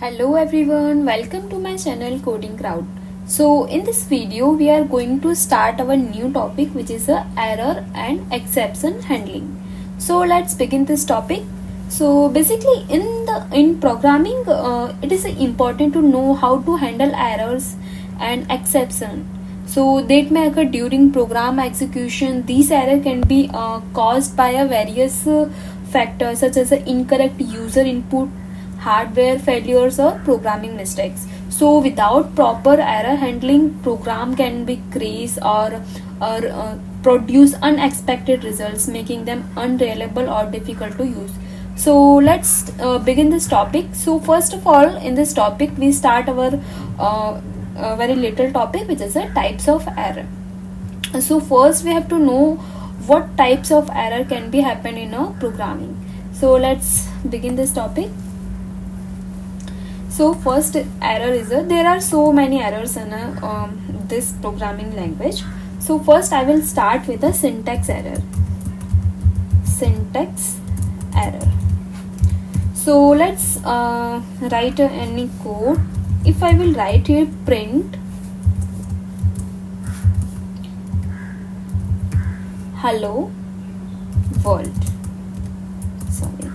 Hello everyone, welcome to my channel Coding Crowd. So in this video we are going to start our new topic, which is error and exception handling. So let's begin this topic. So basically in programming it is important to know how to handle errors and exception. So that may occur during program execution. These errors can be caused by a various factors such as incorrect user input, hardware failures, or programming mistakes. So without proper error handling, program can be crash or produce unexpected results, making them unreliable or difficult to use. So let's begin this topic. So first of all, in this topic we start our very little topic, which is types of error. So first we have to know what types of error can be happen in programming. So let's begin this topic. So first error is there are so many errors in this programming language. So first I will start with a syntax error. Syntax error. So let's write any code. If I will write here print hello world. Sorry.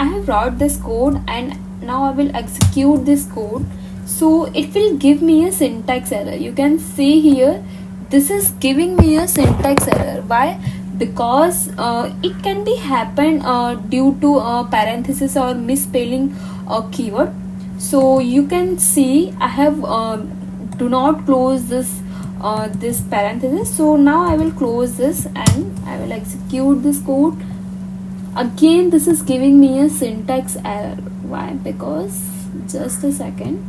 I have wrote this code and now I will execute this code. So it will give me a syntax error. You can see here this is giving me a syntax error. Why? Because it can be happen due to parenthesis or misspelling a keyword. So you can see I have do not close this this parenthesis. So now I will close this and I will execute this code. Again this is giving me a syntax error. Why? Because just a second,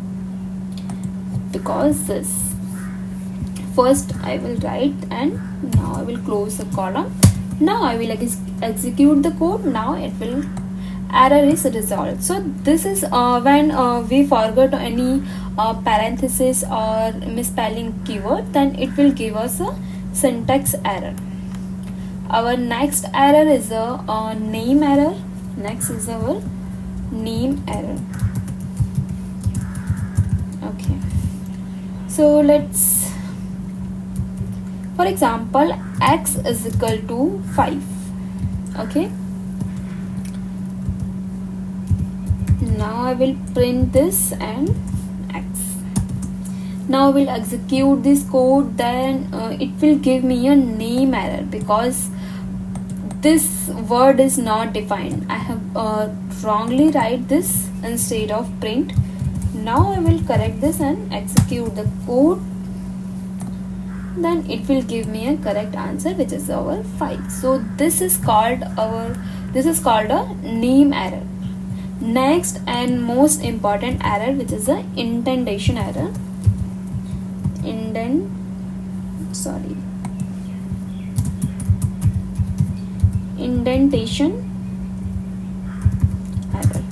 because this first I will write and now I will close the column. Now I will execute the code. Now it will error is resolved. So this is when we forgot any parenthesis or misspelling keyword, then it will give us a syntax error. Our next error is a name error. Next is our name error. Okay. So let's, for example, x is equal to 5. Okay. Now I will print this and x. Now I will execute this code. Then it will give me a name error because this word is not defined. I have wrongly write this instead of print. Now I will correct this and execute the code. Then it will give me a correct answer, which is our 5. So this is called a name error. Next and most important error, which is a indentation error. Indentation error.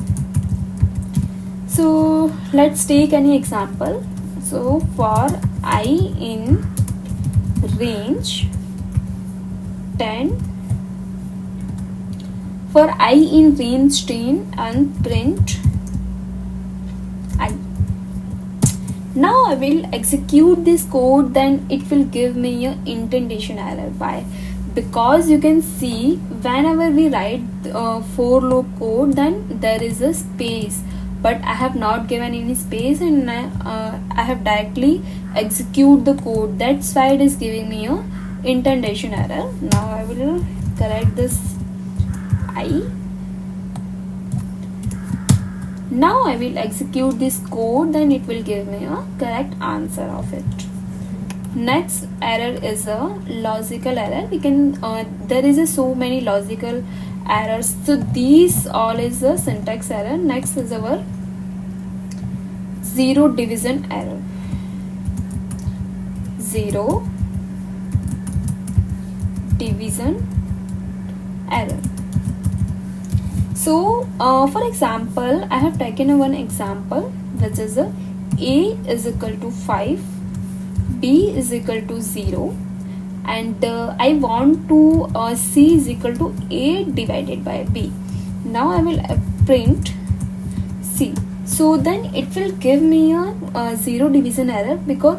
So let's take any example. So for I in range 10, for I in range 10 and print I. Now I will execute this code. Then it will give me a indentation error. Why? Because you can see whenever we write for loop code, then there is a space, but I have not given any space and I have directly execute the code. That's why it is giving me a indentation error. Now I will correct this I. Now I will execute this code. Then it will give me a correct answer of it. Next error is a logical error. We can there is so many logical errors. So these all is a syntax error. Next is our zero division error. Zero division error. So for example, I have taken one example, which is a is equal to 5, b is equal to 0 and I want to C is equal to A divided by B. Now I will print C. So then it will give me a zero division error, because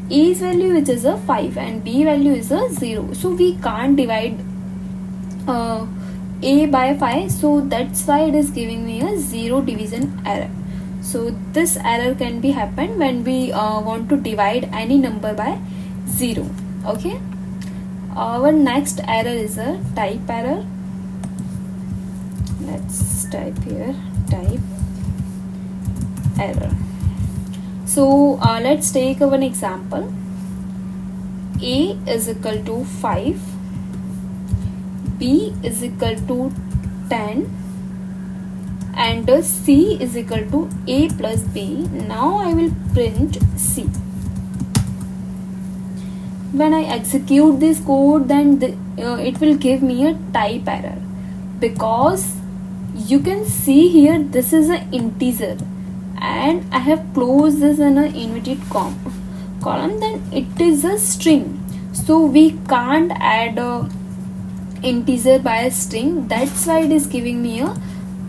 A's value, which is a 5, and B value is a 0. So we can't divide A by 5, so that's why it is giving me a zero division error. So this error can be happen when we want to divide any number by 0. Okay, our next error is a type error. Let's type here type error. So let's take one example. A is equal to 5, B is equal to 10, and C is equal to A plus B. Now I will print C. When I execute this code, then it will give me a type error, because you can see here this is an integer and I have closed this in an inverted column, then it is a string. So we can't add a integer by a string, that's why it is giving me a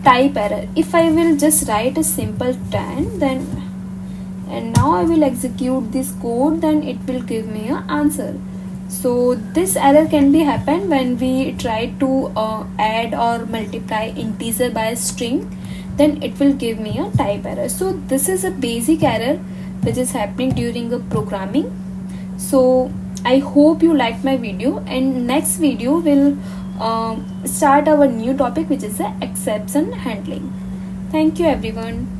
type error. If I will just write a simple 10, then and now I will execute this code, then it will give me an answer. So this error can be happen when we try to add or multiply integer by a string, then it will give me a type error. So this is a basic error which is happening during a programming. So I hope you liked my video, and next video will start our new topic, which is the exception handling. Thank you everyone.